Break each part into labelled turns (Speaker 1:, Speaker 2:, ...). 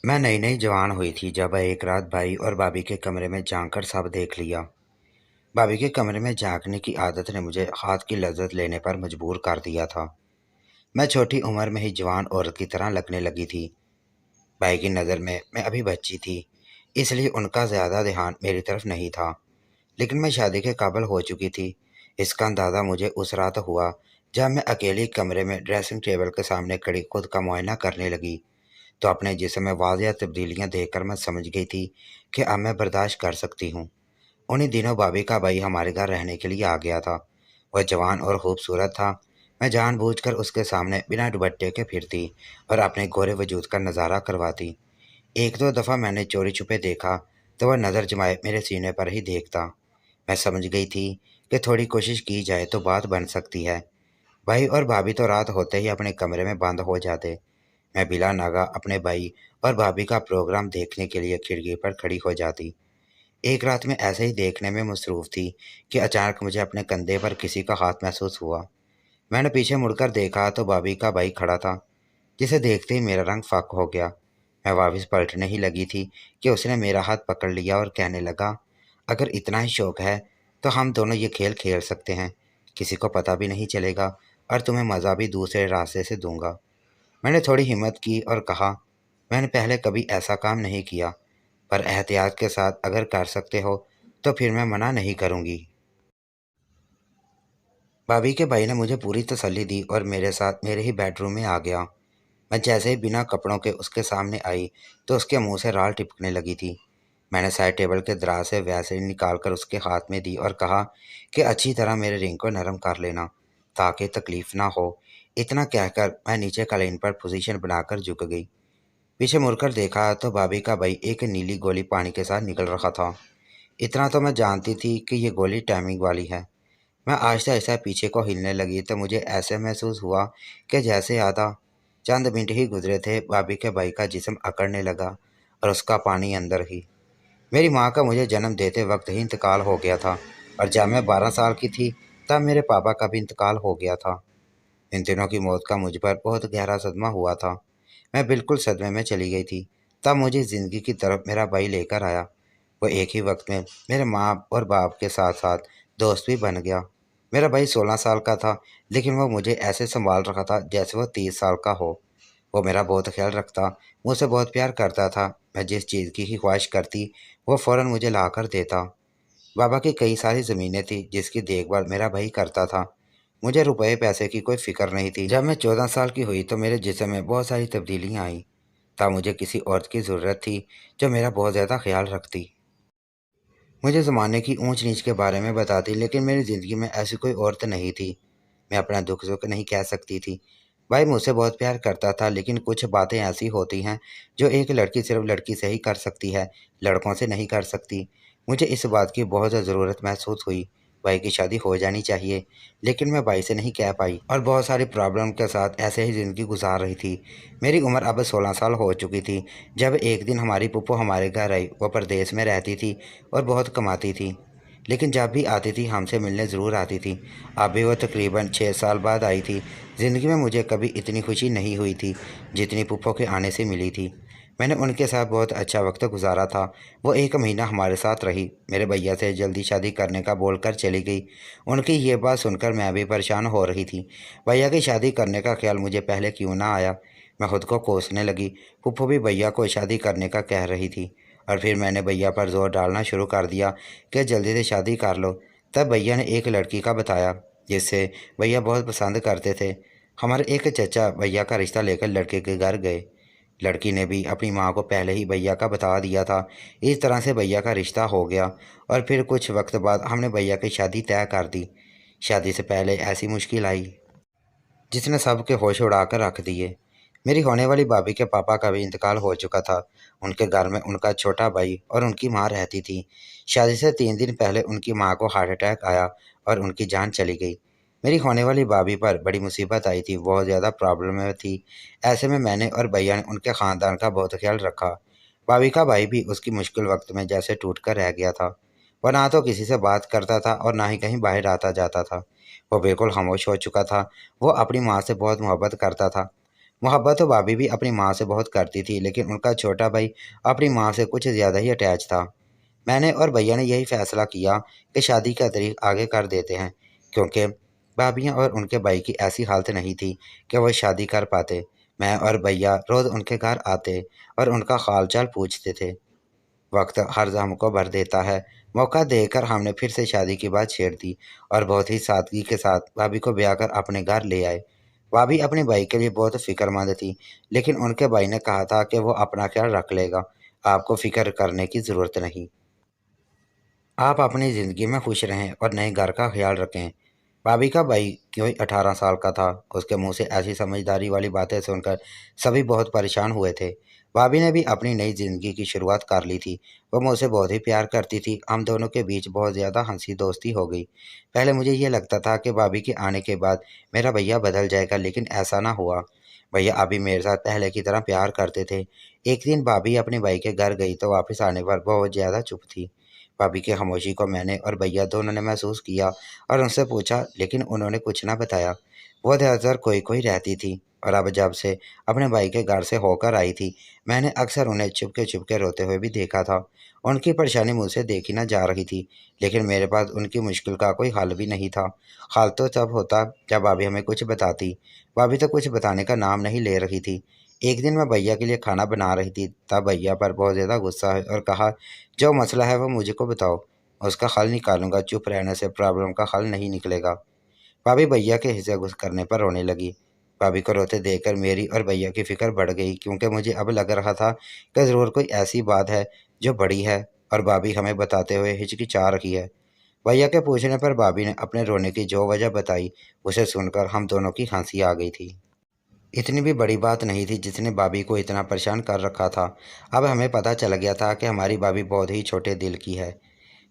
Speaker 1: मैं नई नई जवान हुई थी जब एक रात भाई और भाभी के कमरे में झांक कर सब देख लिया। भाभी के कमरे में झांकने की आदत ने मुझे हाथ की लज्जत लेने पर मजबूर कर दिया था। मैं छोटी उम्र में ही जवान औरत की तरह लगने लगी थी। भाई की नज़र में मैं अभी बच्ची थी, इसलिए उनका ज़्यादा ध्यान मेरी तरफ नहीं था। लेकिन मैं शादी के काबिल हो चुकी थी। इसका अंदाज़ा मुझे उस रात हुआ जब मैं अकेली कमरे में ड्रेसिंग टेबल के सामने खड़ी खुद का मुआयना करने लगी। तो अपने जिस्म में वाज़िया तब्दीलियाँ देखकर मैं समझ गई थी कि अब मैं बर्दाश्त कर सकती हूँ। उन्हीं दिनों भाभी का भाई हमारे घर रहने के लिए आ गया था। वह जवान और खूबसूरत था। मैं जानबूझकर उसके सामने बिना दुपट्टे के फिरती और अपने गोरे वजूद का नज़ारा करवाती। एक दो दफ़ा मैंने चोरी छुपे देखा तो वह नज़र जमाए मेरे सीने पर ही देखता। मैं समझ गई थी कि थोड़ी कोशिश की जाए तो बात बन सकती है। भाई और भाभी तो रात होते ही अपने कमरे में बंद हो जाते। मैं बिला नागा अपने भाई और भाभी का प्रोग्राम देखने के लिए खिड़की पर खड़ी हो जाती। एक रात में ऐसे ही देखने में मसरूफ़ थी कि अचानक मुझे अपने कंधे पर किसी का हाथ महसूस हुआ। मैंने पीछे मुड़कर देखा तो भाभी का भाई खड़ा था, जिसे देखते ही मेरा रंग फ़ाक़ हो गया। मैं वापस पलटने ही लगी थी कि उसने मेरा हाथ पकड़ लिया और कहने लगा, अगर इतना ही शौक़ है तो हम दोनों ये खेल खेल सकते हैं। किसी को पता भी नहीं चलेगा और तुम्हें मज़ा भी दूसरे रास्ते से दूंगा। मैंने थोड़ी हिम्मत की और कहा, मैंने पहले कभी ऐसा काम नहीं किया, पर एहतियात के साथ अगर कर सकते हो तो फिर मैं मना नहीं करूँगी। भाभी के भाई ने मुझे पूरी तसल्ली दी और मेरे साथ मेरे ही बेडरूम में आ गया। मैं जैसे ही बिना कपड़ों के उसके सामने आई तो उसके मुंह से राल टिपकने लगी थी। मैंने साइड टेबल के दराज से वैसे निकाल कर उसके हाथ में दी और कहा कि अच्छी तरह मेरे रिंग को नरम कर लेना ताकि तकलीफ ना हो। इतना कहकर मैं नीचे कालीन पर पोजीशन बनाकर झुक गई। पीछे मुड़कर देखा तो भाभी का भाई एक नीली गोली पानी के साथ निकल रहा था। इतना तो मैं जानती थी कि ये गोली टाइमिंग वाली है। मैं आहिस्ता आहिस्ता पीछे को हिलने लगी तो मुझे ऐसे महसूस हुआ कि जैसे आधा चंद मिनट ही गुजरे थे भाभी के भाई का जिस्म अकड़ने लगा और उसका पानी अंदर ही। मेरी माँ का मुझे जन्म देते वक्त ही इंतकाल हो गया था और जब मैं 12 साल की थी तब मेरे पापा का भी इंतकाल हो गया था। इन दिनों की मौत का मुझ पर बहुत गहरा सदमा हुआ था। मैं बिल्कुल सदमे में चली गई थी। तब मुझे ज़िंदगी की तरफ मेरा भाई लेकर आया। वो एक ही वक्त में मेरे माँ और बाप के साथ साथ दोस्त भी बन गया। मेरा भाई 16 साल का था, लेकिन वो मुझे ऐसे संभाल रखा था जैसे वो 30 साल का हो। वो मेरा बहुत ख्याल रखता, मुझसे बहुत प्यार करता था। मैं जिस चीज़ की ही ख्वाहिश करती वो फ़ौरन मुझे ला कर देता। बाबा की कई सारी ज़मीनें थी जिसकी देखभाल मेरा भाई करता था। मुझे रुपए पैसे की कोई फ़िक्र नहीं थी। जब मैं 14 साल की हुई तो मेरे जिस्म में बहुत सारी तब्दीलियाँ आईं। तब मुझे किसी औरत की ज़रूरत थी जो मेरा बहुत ज़्यादा ख्याल रखती, मुझे ज़माने की ऊंच नीच के बारे में बताती, लेकिन मेरी ज़िंदगी में ऐसी कोई औरत नहीं थी। मैं अपना दुख सुख नहीं कह सकती थी। भाई मुझसे बहुत प्यार करता था, लेकिन कुछ बातें ऐसी होती हैं जो एक लड़की सिर्फ लड़की से ही कर सकती है, लड़कों से नहीं कर सकती। मुझे इस बात की बहुत ज़रूरत महसूस हुई। भाई की शादी हो जानी चाहिए, लेकिन मैं भाई से नहीं कह पाई और बहुत सारी प्रॉब्लम के साथ ऐसे ही ज़िंदगी गुजार रही थी। मेरी उम्र अब 16 साल हो चुकी थी जब एक दिन हमारी पुप्पो हमारे घर आई। वो परदेश में रहती थी और बहुत कमाती थी, लेकिन जब भी आती थी हमसे मिलने ज़रूर आती थी। अभी वो तकरीबन 6 साल बाद आई थी। ज़िंदगी में मुझे कभी इतनी खुशी नहीं हुई थी जितनी पुप्पो के आने से मिली थी। मैंने उनके साथ बहुत अच्छा वक्त गुजारा था। वो 1 महीना हमारे साथ रही, मेरे भैया से जल्दी शादी करने का बोलकर चली गई। उनकी ये बात सुनकर मैं भी परेशान हो रही थी। भैया की शादी करने का ख्याल मुझे पहले क्यों ना आया। मैं खुद को कोसने लगी। पुप्पो भी भैया को शादी करने का कह रही थी और फिर मैंने भैया पर जोर डालना शुरू कर दिया कि जल्दी से शादी कर लो। तब भैया ने एक लड़की का बताया जिससे भैया बहुत पसंद करते थे। हमारे एक चचा भैया का रिश्ता लेकर लड़के के घर गए। लड़की ने भी अपनी माँ को पहले ही भैया का बता दिया था। इस तरह से भैया का रिश्ता हो गया और फिर कुछ वक्त बाद हमने भैया की शादी तय कर दी। शादी से पहले ऐसी मुश्किल आई जिसने सबके होश उड़ा कर रख दिए। मेरी होने वाली भाभी के पापा का भी इंतकाल हो चुका था। उनके घर में उनका छोटा भाई और उनकी माँ रहती थी। शादी से 3 दिन पहले उनकी माँ को हार्ट अटैक आया और उनकी जान चली गई। मेरी होने वाली भाभी पर बड़ी मुसीबत आई थी, बहुत ज़्यादा प्रॉब्लम में थी। ऐसे में मैंने और भैया ने उनके ख़ानदान का बहुत ख्याल रखा। भाभी का भाई भी उसकी मुश्किल वक्त में जैसे टूट कर रह गया था। वह ना तो किसी से बात करता था और ना ही कहीं बाहर आता जाता था। वो बिल्कुल खामोश हो चुका था। वो अपनी माँ से बहुत मोहब्बत करता था, मोहब्बत तो भाभी भी अपनी माँ से बहुत करती थी, लेकिन उनका छोटा भाई अपनी माँ से कुछ ज़्यादा ही अटैच था। मैंने और भैया ने यही फैसला किया कि शादी का तारीख आगे कर देते हैं, क्योंकि भाभियाँ और उनके भाई की ऐसी हालत नहीं थी कि वह शादी कर पाते। मैं और भैया रोज़ उनके घर आते और उनका हाल चाल पूछते थे। वक्त हर दम को भर देता है। मौका देकर हमने फिर से शादी की बात छेड़ दी और बहुत ही सादगी के साथ भाभी को ब्याह कर अपने घर ले आए। भाभी अपने भाई के लिए बहुत फिक्रमंद थी, लेकिन उनके भाई ने कहा था कि वो अपना ख्याल रख लेगा, आपको फिक्र करने की ज़रूरत नहीं। आप अपनी ज़िंदगी में खुश रहें और नए घर का ख्याल रखें। भाभी का भाई कोई 18 साल का था। उसके मुंह से ऐसी समझदारी वाली बातें सुनकर सभी बहुत परेशान हुए थे। भाभी ने भी अपनी नई ज़िंदगी की शुरुआत कर ली थी। वो मुझसे बहुत ही प्यार करती थी। हम दोनों के बीच बहुत ज़्यादा हंसी दोस्ती हो गई। पहले मुझे ये लगता था कि भाभी के आने के बाद मेरा भैया बदल जाएगा, लेकिन ऐसा ना हुआ। भैया अभी मेरे साथ पहले की तरह प्यार करते थे। एक दिन भाभी अपने भाई के घर गई तो वापस आने पर बहुत ज़्यादा चुप थी। भाभी की खामोशी को मैंने और भैया दोनों ने महसूस किया और उनसे पूछा, लेकिन उन्होंने कुछ ना बताया। वो ज़्यादातर कोई कोई रहती थी और अब जब से अपने भाई के घर से होकर आई थी, मैंने अक्सर उन्हें चुपके रोते हुए भी देखा था। उनकी परेशानी मुझसे देखी ना जा रही थी, लेकिन मेरे पास उनकी मुश्किल का कोई हल भी नहीं था। हल तो तब होता जब भाभी हमें कुछ बताती। भाभी तो कुछ बताने का नाम नहीं ले रही थी। एक दिन मैं भैया के लिए खाना बना रही थी, तब भैया पर बहुत ज़्यादा गुस्सा है और कहा, जो मसला है वो मुझे को बताओ, उसका हल निकालूंगा। चुप रहने से प्रॉब्लम का हल नहीं निकलेगा। भाभी भैया के हिस्से घुस करने पर रोने लगी। भाभी को रोते देखकर मेरी और भैया की फिक्र बढ़ गई, क्योंकि मुझे अब लग रहा था कि ज़रूर कोई ऐसी बात है जो बड़ी है और भाभी हमें बताते हुए हिचकिचा रही है। भैया के पूछने पर भाभी ने अपने रोने की जो वजह बताई, उसे सुनकर हम दोनों की हंसी आ गई थी। इतनी भी बड़ी बात नहीं थी जिसने भाभी को इतना परेशान कर रखा था। अब हमें पता चल गया था कि हमारी भाभी बहुत ही छोटे दिल की है।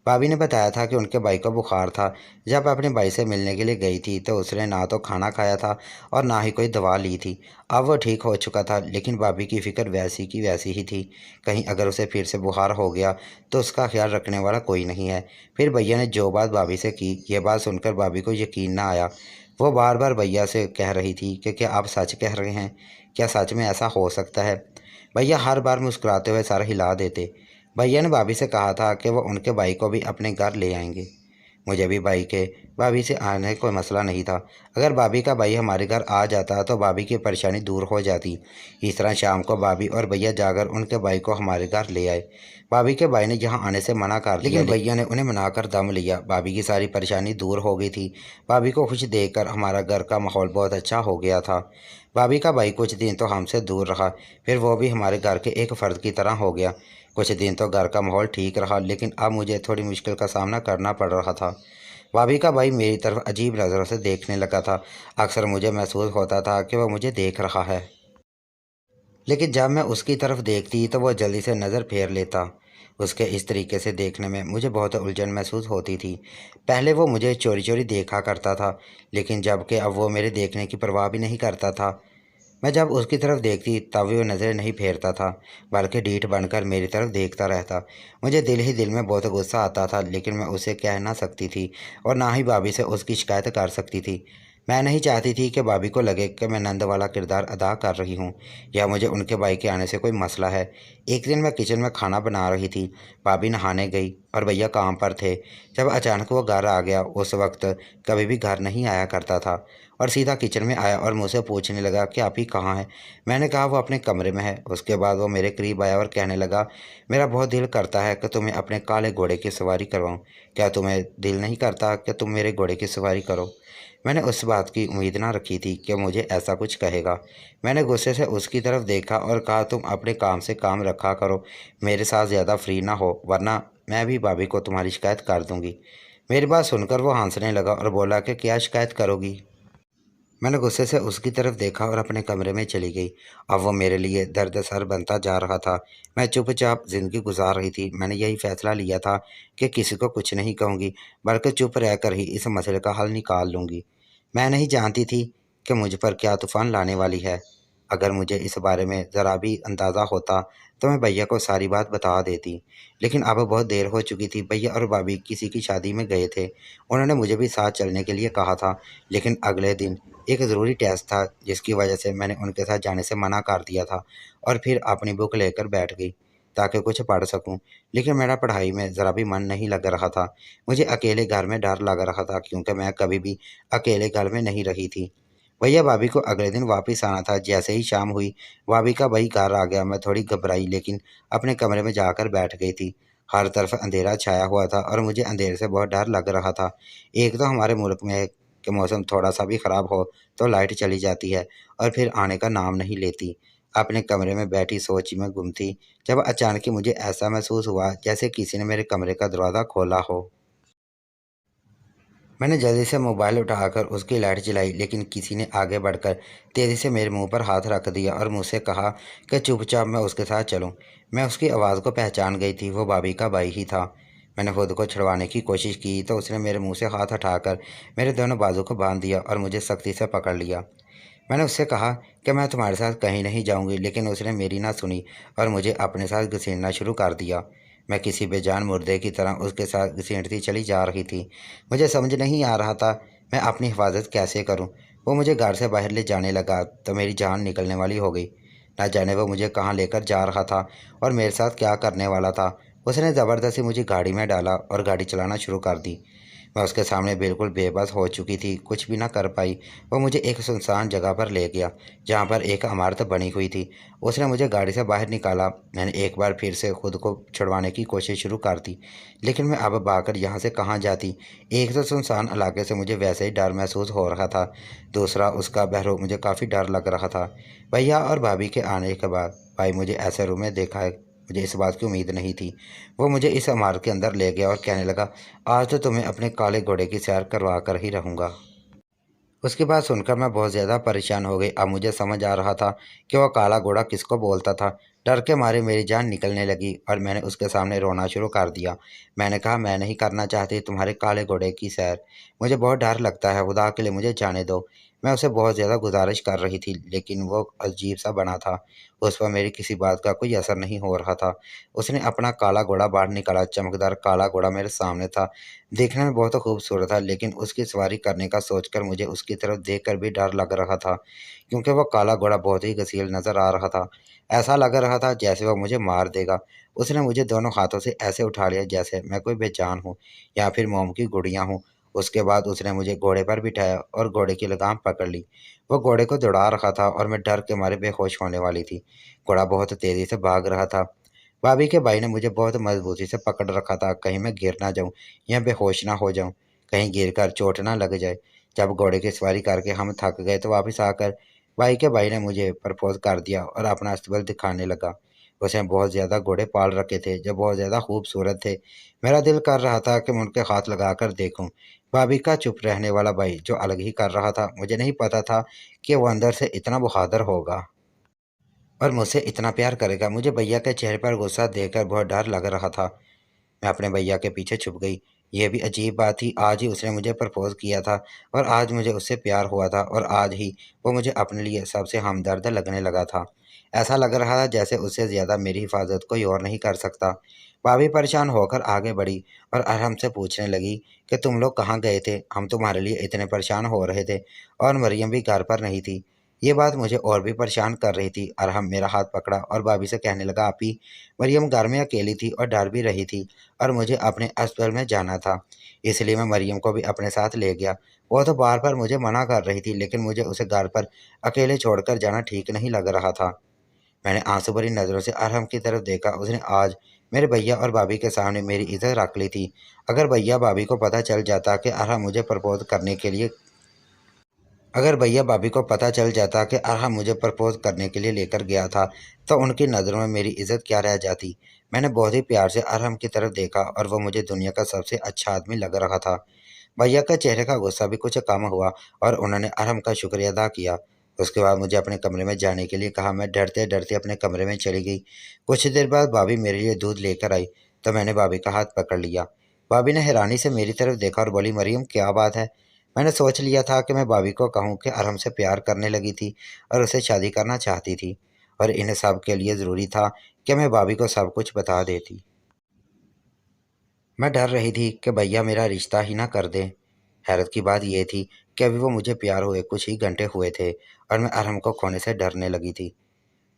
Speaker 1: भाभी ने बताया था कि उनके भाई को बुखार था। जब अपने भाई से मिलने के लिए गई थी तो उसने ना तो खाना खाया था और ना ही कोई दवा ली थी। अब वो ठीक हो चुका था, लेकिन भाभी की फिक्र वैसी की वैसी ही थी। कहीं अगर उसे फिर से बुखार हो गया तो उसका ख्याल रखने वाला कोई नहीं है। फिर भैया ने जो बात भाभी से की, ये बात सुनकर भाभी को यकीन ना आया। वो बार बार भैया से कह रही थी कि क्या आप सच कह रहे हैं? क्या सच में ऐसा हो सकता है? भैया हर बार मुस्कुराते हुए सर हिला देते। भैया ने भाभी से कहा था कि वो उनके भाई को भी अपने घर ले आएंगे। मुझे भी भाभी से आने कोई मसला नहीं था। अगर भाभी का भाई हमारे घर आ जाता तो भाभी की परेशानी दूर हो जाती। इस तरह शाम को भाभी और भैया जाकर उनके भाई को हमारे घर ले आए। भाभी के भाई ने यहाँ आने से मना कर दिया, लेकिन भैया ने उन्हें मनाकर दम लिया। भाभी की सारी परेशानी दूर हो गई थी। भाभी को खुश देखकर हमारा घर का माहौल बहुत अच्छा हो गया था। भाभी का भाई कुछ दिन तो हमसे दूर रहा, फिर वो भी हमारे घर के एक फ़र्द की तरह हो गया। कुछ दिन तो घर का माहौल ठीक रहा, लेकिन अब मुझे थोड़ी मुश्किल का सामना करना पड़ रहा था। भाभी का भाई मेरी तरफ अजीब नज़रों से देखने लगा था। अक्सर मुझे महसूस होता था कि वह मुझे देख रहा है, लेकिन जब मैं उसकी तरफ देखती तो वह जल्दी से नज़र फेर लेता। उसके इस तरीके से देखने में मुझे बहुत उलझन महसूस होती थी। पहले वो मुझे चोरी चोरी देखा करता था, लेकिन जबकि अब वो मेरे देखने की परवाह भी नहीं करता था। मैं जब उसकी तरफ देखती तब भी वो नज़रें नहीं फेरता था, बल्कि डीठ बनकर मेरी तरफ देखता रहता। मुझे दिल ही दिल में बहुत गुस्सा आता था, लेकिन मैं उसे कह ना सकती थी और ना ही भाभी से उसकी शिकायत कर सकती थी। मैं नहीं चाहती थी कि भाभी को लगे कि मैं नंद वाला किरदार अदा कर रही हूँ या मुझे उनके भाई के आने से कोई मसला है। एक दिन मैं किचन में खाना बना रही थी। भाभी नहाने गई और भैया काम पर थे। जब अचानक वो घर आ गया, उस वक्त कभी भी घर नहीं आया करता था, और सीधा किचन में आया और मुझसे पूछने लगा कि आप ही कहाँ हैं। मैंने कहा वो अपने कमरे में है। उसके बाद वो मेरे करीब आया और कहने लगा, मेरा बहुत दिल करता है कि तुम्हें अपने काले घोड़े की सवारी करवाऊँ। क्या तुम्हें दिल नहीं करता कि तुम मेरे घोड़े की सवारी करो? मैंने उस बात की उम्मीद ना रखी थी कि मुझे ऐसा कुछ कहेगा। मैंने गुस्से से उसकी तरफ देखा और कहा, तुम अपने काम से काम रखा करो, मेरे साथ ज़्यादा फ्री ना हो, वरना मैं भी भाभी को तुम्हारी शिकायत कर दूंगी। मेरी बात सुनकर वो हंसने लगा और बोला कि क्या शिकायत करोगी? मैंने गुस्से से उसकी तरफ देखा और अपने कमरे में चली गई। अब वो मेरे लिए दर्द सर बनता जा रहा था। मैं चुपचाप ज़िंदगी गुजार रही थी। मैंने यही फैसला लिया था कि किसी को कुछ नहीं कहूँगी, बल्कि चुप रहकर ही इस मसले का हल निकाल लूँगी। मैं नहीं जानती थी कि मुझ पर क्या तूफ़ान लाने वाली है। अगर मुझे इस बारे में ज़रा भी अंदाज़ा होता तो मैं भैया को सारी बात बता देती, लेकिन अब बहुत देर हो चुकी थी। भैया और भाभी किसी की शादी में गए थे। उन्होंने मुझे भी साथ चलने के लिए कहा था, लेकिन अगले दिन एक ज़रूरी टेस्ट था जिसकी वजह से मैंने उनके साथ जाने से मना कर दिया था और फिर अपनी बुक लेकर बैठ गई ताकि कुछ पढ़ सकूं। लेकिन मेरा पढ़ाई में ज़रा भी मन नहीं लग रहा था। मुझे अकेले घर में डर लग रहा था क्योंकि मैं कभी भी अकेले घर में नहीं रही थी। भैया भाभी को अगले दिन वापस आना था। जैसे ही शाम हुई, भाभी का भाई घर आ गया। मैं थोड़ी घबराई लेकिन अपने कमरे में जाकर बैठ गई थी। हर तरफ अंधेरा छाया हुआ था और मुझे अंधेरे से बहुत डर लग रहा था। एक तो हमारे मुल्क में कि मौसम थोड़ा सा भी ख़राब हो तो लाइट चली जाती है और फिर आने का नाम नहीं लेती। अपने कमरे में बैठी सोच में गुम थी जब अचानक ही मुझे ऐसा महसूस हुआ जैसे किसी ने मेरे कमरे का दरवाज़ा खोला हो। मैंने जल्दी से मोबाइल उठाकर उसकी लाइट जलाई लेकिन किसी ने आगे बढ़कर तेज़ी से मेरे मुंह पर हाथ रख दिया और मुझसे कहा कि चुपचाप मैं उसके साथ चलूं। मैं उसकी आवाज़ को पहचान गई थी, वो भाभी का भाई ही था। मैंने खुद को छुड़वाने की कोशिश की तो उसने मेरे मुंह से हाथ हटाकर मेरे दोनों बाजू को बांध दिया और मुझे सख्ती से पकड़ लिया। मैंने उससे कहा कि मैं तुम्हारे साथ कहीं नहीं जाऊंगी लेकिन उसने मेरी ना सुनी और मुझे अपने साथ घसीटना शुरू कर दिया। मैं किसी बेजान मुर्दे की तरह उसके साथ घसीटती चली जा रही थी। मुझे समझ नहीं आ रहा था मैं अपनी हिफाजत कैसे करूं। वो मुझे घर से बाहर ले जाने लगा तो मेरी जान निकलने वाली हो गई। ना जाने वो मुझे कहाँ लेकर जा रहा था और मेरे साथ क्या करने वाला था। उसने ज़बरदस्ती मुझे गाड़ी में डाला और गाड़ी चलाना शुरू कर दी। मैं उसके सामने बिल्कुल बेबस हो चुकी थी, कुछ भी ना कर पाई। वो मुझे एक सुनसान जगह पर ले गया, जहाँ पर एक इमारत बनी हुई थी। उसने मुझे गाड़ी से बाहर निकाला। मैंने एक बार फिर से खुद को छुड़वाने की कोशिश शुरू कर दी, लेकिन मैं अब भागकर यहाँ से कहाँ जाती। एक तो सुनसान इलाके से मुझे वैसे ही डर महसूस हो रहा था, दूसरा उसका बहरो मुझे काफ़ी डर लग रहा था। भैया और भाभी के आने के बाद भाई मुझे ऐसे रूम में देखा है, मुझे इस बात की उम्मीद नहीं थी। वो मुझे इस इमारत के अंदर ले गया और कहने लगा, आज तो तुम्हें अपने काले घोड़े की सैर करवा कर ही रहूँगा। उसकी बात सुनकर मैं बहुत ज़्यादा परेशान हो गई। अब मुझे समझ आ रहा था कि वह काला घोड़ा किसको बोलता था। डर के मारे मेरी जान निकलने लगी और मैंने उसके सामने रोना शुरू कर दिया। मैंने कहा, मैं नहीं करना चाहती तुम्हारे काले घोड़े की सैर। मुझे बहुत डर लगता है, खुदा के लिए मुझे जाने दो। मैं उसे बहुत ज़्यादा गुजारिश कर रही थी लेकिन वो अजीब सा बना था। उस पर मेरी किसी बात का कोई असर नहीं हो रहा था। उसने अपना काला घोड़ा बाहर निकाला। चमकदार काला घोड़ा मेरे सामने था। देखने में बहुत खूबसूरत था लेकिन उसकी सवारी करने का सोचकर मुझे उसकी तरफ देखकर भी डर लग रहा था, क्योंकि वह काला घोड़ा बहुत ही घसील नजर आ रहा था। ऐसा लग रहा था जैसे वह मुझे मार देगा। उसने मुझे दोनों हाथों से ऐसे उठा लिया जैसे मैं कोई बेजान हूँ या फिर मोम की गुड़िया हूँ। उसके बाद उसने मुझे घोड़े पर बिठाया और घोड़े की लगाम पकड़ ली। वो घोड़े को दौड़ा रहा था और मैं डर के मारे बेहोश होने वाली थी। घोड़ा बहुत तेजी से भाग रहा था। भाभी के भाई ने मुझे बहुत मजबूती से पकड़ रखा था, कहीं मैं गिर ना जाऊं या बेहोश ना हो जाऊं, कहीं गिरकर चोट ना लग जाए। जब घोड़े की सवारी करके हम थक गए तो वापस आकर भाई के भाई ने मुझे प्रपोज कर दिया और अपना अस्तबल दिखाने लगा। उसने बहुत ज़्यादा घोड़े पाल रखे थे जो बहुत ज़्यादा खूबसूरत थे। मेरा दिल कर रहा था कि मैं उनके हाथ लगाकर देखूं। भाभी का चुप रहने वाला भाई जो अलग ही कर रहा था, मुझे नहीं पता था कि वो अंदर से इतना बहादुर होगा और मुझसे इतना प्यार करेगा। मुझे भैया के चेहरे पर गुस्सा देखकर बहुत डर लग रहा था। मैं अपने भैया के पीछे छुप गई। ये भी अजीब बात थी, आज ही उसने मुझे प्रपोज किया था और आज मुझे उससे प्यार हुआ था और आज ही वो मुझे अपने लिए सबसे हमदर्द लगने लगा था। ऐसा लग रहा था जैसे उससे ज़्यादा मेरी हिफाजत कोई और नहीं कर सकता। भाभी परेशान होकर आगे बढ़ी और अरहम से पूछने लगी कि तुम लोग कहाँ गए थे, हम तुम्हारे लिए इतने परेशान हो रहे थे और मरियम भी घर पर नहीं थी। ये बात मुझे और भी परेशान कर रही थी। अरहम मेरा हाथ पकड़ा और भाभी से कहने लगा, आपी मरियम घर में अकेली थी और डर भी रही थी और मुझे अपने अस्पताल में जाना था, इसलिए मैं मरियम को भी अपने साथ ले गया। वो तो बार बार मुझे मना कर रही थी लेकिन मुझे उसे घर पर अकेले छोड़कर जाना ठीक नहीं लग रहा था। मैंने आंसू भरी नज़रों से अरहम की तरफ देखा। उसने आज मेरे भैया और भाभी के सामने मेरी इज्जत रख ली थी। अगर भैया भाभी को पता चल जाता कि अरहम मुझे प्रपोज करने के लिए अगर भैया भाभी को पता चल जाता कि अरहम मुझे प्रपोज करने के लिए लेकर गया था तो उनकी नज़रों में मेरी इज्जत क्या रह जाती। मैंने बहुत ही प्यार से अरहम की तरफ देखा और वो मुझे दुनिया का सबसे अच्छा आदमी लग रहा था। भैया का चेहरे का गुस्सा भी कुछ कम हुआ और उन्होंने अरहम का शुक्रिया अदा किया। उसके बाद मुझे अपने कमरे में जाने के लिए कहा। मैं डरते डरते अपने कमरे में चली गई। कुछ देर बाद भाभी मेरे लिए दूध लेकर आई तो मैंने भाभी का हाथ पकड़ लिया। भाभी ने हैरानी से मेरी तरफ देखा और बोली, मरियम क्या बात है। मैंने सोच लिया था कि मैं भाभी को कहूँ कि अरहम से प्यार करने लगी थी और उसे शादी करना चाहती थी, और इन सब के लिए ज़रूरी था कि मैं भाभी को सब कुछ बता देती। मैं डर रही थी कि भैया मेरा रिश्ता ही ना कर दें। हैरत की बात यह थी कि अभी वो मुझे प्यार हुए कुछ ही घंटे हुए थे और मैं अरहम को खोने से डरने लगी थी।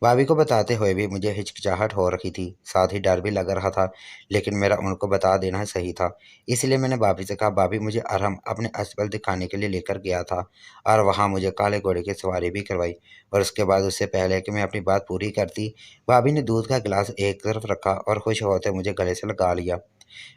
Speaker 1: भाभी को बताते हुए भी मुझे हिचकिचाहट हो रही थी, साथ ही डर भी लग रहा था, लेकिन मेरा उनको बता देना सही था। इसलिए मैंने भाभी से कहा, भाभी मुझे अरहम अपने अजमल दिखाने के लिए लेकर गया था और वहाँ मुझे काले घोड़े की सवारी भी करवाई। और उसके बाद उससे पहले कि मैं अपनी बात पूरी करती, भाभी ने दूध का गिलास एक तरफ रखा और खुश होते मुझे गले से लगा लिया।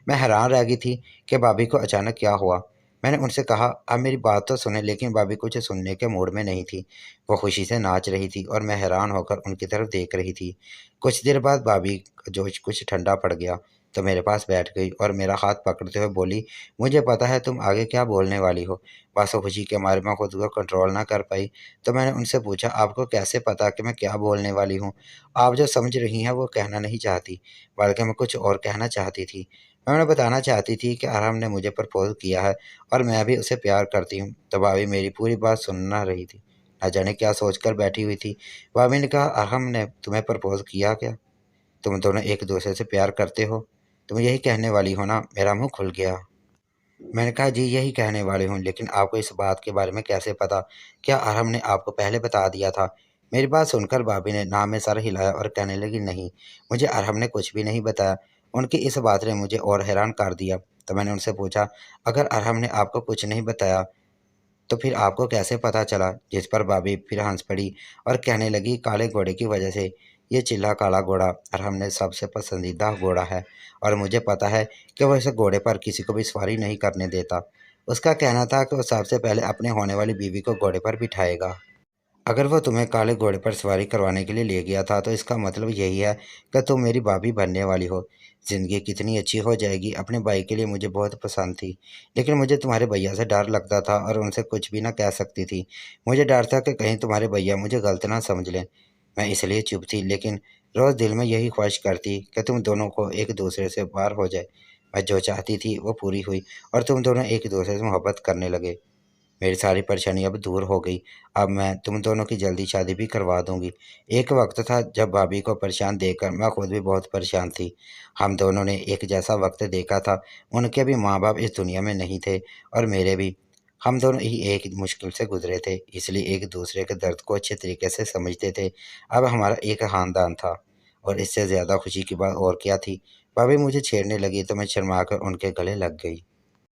Speaker 1: मैं हैरान रह गई थी कि भाभी को अचानक क्या हुआ। मैंने उनसे कहा, आप मेरी बात तो सुने, लेकिन भाभी कुछ सुनने के मूड में नहीं थी। वो खुशी से नाच रही थी और मैं हैरान होकर उनकी तरफ देख रही थी। कुछ देर बाद भाभी का जोश कुछ ठंडा पड़ गया तो मेरे पास बैठ गई और मेरा हाथ पकड़ते हुए बोली, मुझे पता है तुम आगे क्या बोलने वाली हो। बस वो खुशी के मारे मैं खुद को कंट्रोल ना कर पाई तो मैंने उनसे पूछा, आपको कैसे पता कि मैं क्या बोलने वाली हूँ? आप जो समझ रही हैं वो कहना नहीं चाहती, बल्कि मैं कुछ और कहना चाहती थी। मैं उन्हें बताना चाहती थी कि अरहम ने मुझे प्रपोज़ किया है और मैं भी उसे प्यार करती हूँ। तो भाभी मेरी पूरी बात सुन ना रही थी, न जाने क्या सोचकर बैठी हुई थी। भाभी ने कहा, अरहम ने तुम्हें प्रपोज़ किया क्या? तुम दोनों एक दूसरे से प्यार करते हो? तुम यही कहने वाली हो ना? मेरा मुँह खुल गया। मैंने कहा, जी यही कहने वाली हूँ, लेकिन आपको इस बात के बारे में कैसे पता? क्या अरहम ने आपको पहले बता दिया था? मेरी बात सुनकर भाभी ने ना में सर हिलाया और कहने लगी, नहीं, मुझे अरहम ने कुछ भी नहीं बताया। उनकी इस बात ने मुझे और हैरान कर दिया। तो मैंने उनसे पूछा, अगर अरहम ने आपको कुछ नहीं बताया तो फिर आपको कैसे पता चला? जिस पर भाभी फिर हंस पड़ी और कहने लगी, काले घोड़े की वजह से। ये चिल्ला काला घोड़ा अरहम ने सबसे पसंदीदा घोड़ा है और मुझे पता है कि वह इस घोड़े पर किसी को भी सवारी नहीं करने देता। उसका कहना था कि वो सबसे पहले अपने होने वाली बीवी को घोड़े पर बिठाएगा। अगर वो तुम्हें काले घोड़े पर सवारी करवाने के लिए ले गया था तो इसका मतलब यही है कि तुम मेरी भाभी बनने वाली हो। ज़िंदगी कितनी अच्छी हो जाएगी। अपने भाई के लिए मुझे बहुत पसंद थी, लेकिन मुझे तुम्हारे भैया से डर लगता था और उनसे कुछ भी ना कह सकती थी। मुझे डर था कि कहीं तुम्हारे भैया मुझे गलत ना समझ लें। मैं इसलिए चुप थी, लेकिन रोज़ दिल में यही ख्वाहिश करती कि तुम दोनों को एक दूसरे से प्यार हो जाए। मैं जो चाहती थी वो पूरी हुई और तुम दोनों एक दूसरे से मोहब्बत करने लगे। मेरी सारी परेशानी अब दूर हो गई। अब मैं तुम दोनों की जल्दी शादी भी करवा दूँगी। एक वक़्त था जब भाभी को परेशान देखकर मैं खुद भी बहुत परेशान थी। हम दोनों ने एक जैसा वक़्त देखा था। उनके भी माँ-बाप इस दुनिया में नहीं थे और मेरे भी। हम दोनों ही एक मुश्किल से गुज़रे थे, इसलिए एक-दूसरे के दर्द को अच्छे तरीके से समझते थे। अब हमारा एक ख़ानदान था और इससे ज़्यादा खुशी की बात और क्या थी। भाभी मुझे छेड़ने लगी तो मैं शर्मा कर उनके गले लग गई।